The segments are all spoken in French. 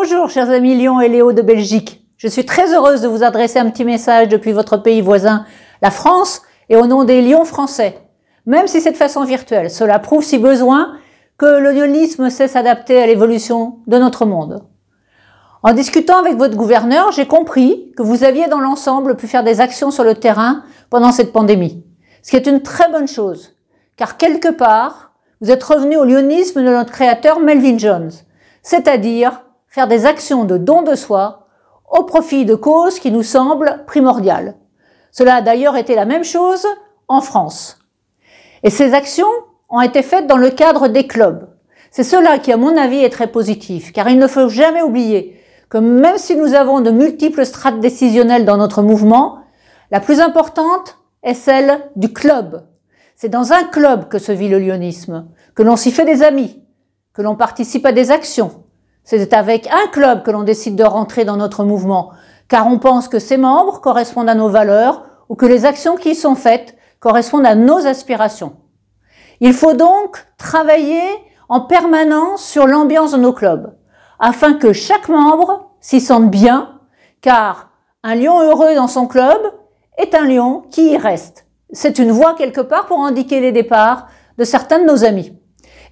Bonjour chers amis Lyon et Léo de Belgique. Je suis très heureuse de vous adresser un petit message depuis votre pays voisin, la France, et au nom des Lions français. Même si c'est de façon virtuelle, cela prouve si besoin que le lyonisme sait s'adapter à l'évolution de notre monde. En discutant avec votre gouverneur, j'ai compris que vous aviez dans l'ensemble pu faire des actions sur le terrain pendant cette pandémie. Ce qui est une très bonne chose, car quelque part, vous êtes revenu au lyonisme de notre créateur Melvin Jones, c'est-à-dire faire des actions de don de soi au profit de causes qui nous semblent primordiales. Cela a d'ailleurs été la même chose en France. Et ces actions ont été faites dans le cadre des clubs. C'est cela qui, à mon avis, est très positif, car il ne faut jamais oublier que même si nous avons de multiples strates décisionnelles dans notre mouvement, la plus importante est celle du club. C'est dans un club que se vit le lyonisme, que l'on s'y fait des amis, que l'on participe à des actions. C'est avec un club que l'on décide de rentrer dans notre mouvement, car on pense que ses membres correspondent à nos valeurs ou que les actions qui y sont faites correspondent à nos aspirations. Il faut donc travailler en permanence sur l'ambiance de nos clubs, afin que chaque membre s'y sente bien, car un lion heureux dans son club est un lion qui y reste. C'est une voie quelque part pour indiquer les départs de certains de nos amis.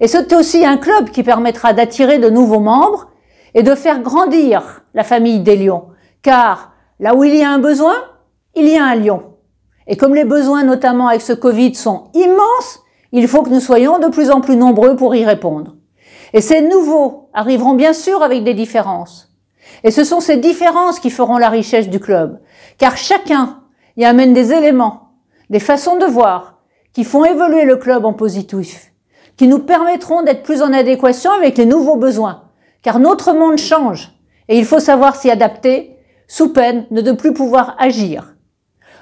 Et c'est aussi un club qui permettra d'attirer de nouveaux membres et de faire grandir la famille des lions. Car là où il y a un besoin, il y a un lion. Et comme les besoins, notamment avec ce Covid, sont immenses, il faut que nous soyons de plus en plus nombreux pour y répondre. Et ces nouveaux arriveront bien sûr avec des différences. Et ce sont ces différences qui feront la richesse du club. Car chacun y amène des éléments, des façons de voir, qui font évoluer le club en positif, qui nous permettront d'être plus en adéquation avec les nouveaux besoins. Car notre monde change et il faut savoir s'y adapter sous peine de ne plus pouvoir agir.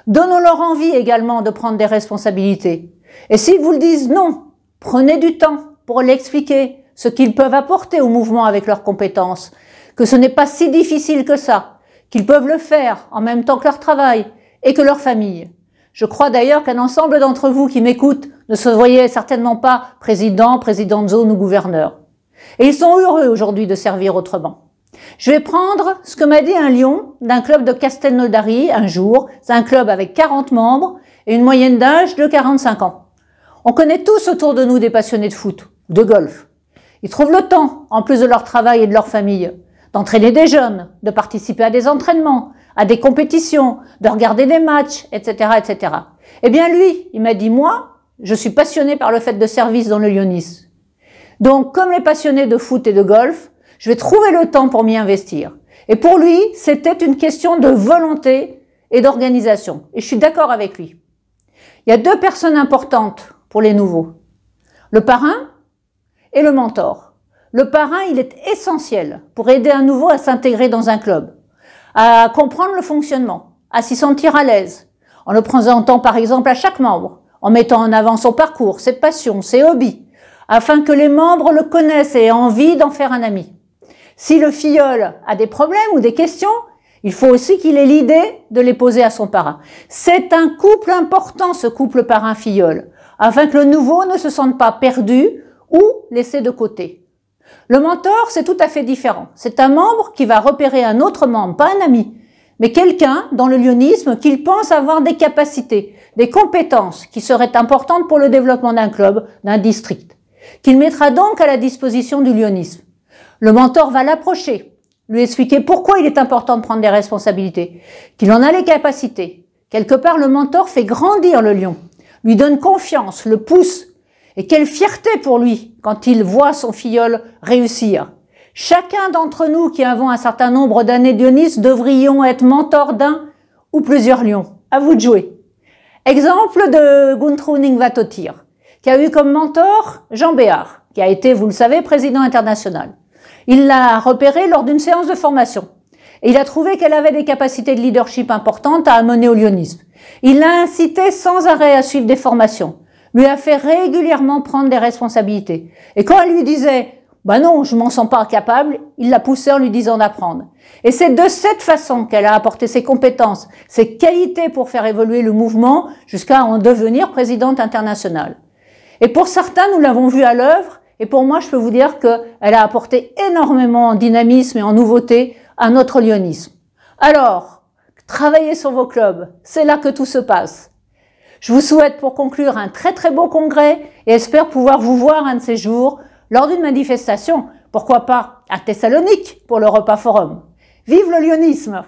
Donnons-leur envie également de prendre des responsabilités. Et s'ils vous le disent non, prenez du temps pour l'expliquer, ce qu'ils peuvent apporter au mouvement avec leurs compétences, que ce n'est pas si difficile que ça, qu'ils peuvent le faire en même temps que leur travail et que leur famille. Je crois d'ailleurs qu'un ensemble d'entre vous qui m'écoutent ne se voyait certainement pas président, président de zone ou gouverneur. Et ils sont heureux aujourd'hui de servir autrement. Je vais prendre ce que m'a dit un lion d'un club de Castelnaudary un jour. C'est un club avec 40 membres et une moyenne d'âge de 45 ans. On connaît tous autour de nous des passionnés de foot, de golf. Ils trouvent le temps, en plus de leur travail et de leur famille, d'entraîner des jeunes, de participer à des entraînements, à des compétitions, de regarder des matchs, etc., etc. Eh bien lui, il m'a dit, moi, je suis passionné par le fait de service dans le lyonisme. Donc, comme les passionnés de foot et de golf, je vais trouver le temps pour m'y investir. Et pour lui, c'était une question de volonté et d'organisation. Et je suis d'accord avec lui. Il y a deux personnes importantes pour les nouveaux. Le parrain et le mentor. Le parrain, il est essentiel pour aider un nouveau à s'intégrer dans un club, à comprendre le fonctionnement, à s'y sentir à l'aise, en le présentant par exemple à chaque membre, en mettant en avant son parcours, ses passions, ses hobbies, afin que les membres le connaissent et aient envie d'en faire un ami. Si le filleul a des problèmes ou des questions, il faut aussi qu'il ait l'idée de les poser à son parrain. C'est un couple important, ce couple parrain-filleul, afin que le nouveau ne se sente pas perdu ou laissé de côté. Le mentor, c'est tout à fait différent. C'est un membre qui va repérer un autre membre, pas un ami, mais quelqu'un dans le lyonisme qu'il pense avoir des capacités, des compétences qui seraient importantes pour le développement d'un club, d'un district, qu'il mettra donc à la disposition du lyonisme. Le mentor va l'approcher, lui expliquer pourquoi il est important de prendre des responsabilités, qu'il en a les capacités. Quelque part, le mentor fait grandir le lion, lui donne confiance, le pousse. Et quelle fierté pour lui quand il voit son filleul réussir. Chacun d'entre nous qui avons un certain nombre d'années de lyonisme devrions être mentors d'un ou plusieurs lions. À vous de jouer. Exemple de Guntruning Vatotir, qui a eu comme mentor Jean Béard, qui a été, vous le savez, président international. Il l'a repéré lors d'une séance de formation. Et il a trouvé qu'elle avait des capacités de leadership importantes à amener au lyonisme. Il l'a incité sans arrêt à suivre des formations, lui a fait régulièrement prendre des responsabilités. Et quand elle lui disait « bah non, je m'en sens pas capable », il l'a poussée en lui disant d'apprendre. Et c'est de cette façon qu'elle a apporté ses compétences, ses qualités pour faire évoluer le mouvement jusqu'à en devenir présidente internationale. Et pour certains, nous l'avons vu à l'œuvre, Et pour moi, je peux vous dire qu'elle a apporté énormément en dynamisme et en nouveauté à notre lyonisme. Alors, travaillez sur vos clubs, c'est là que tout se passe. Je vous souhaite pour conclure un très très beau congrès et espère pouvoir vous voir un de ces jours lors d'une manifestation, pourquoi pas à Thessalonique pour le repas forum. Vive le lyonisme!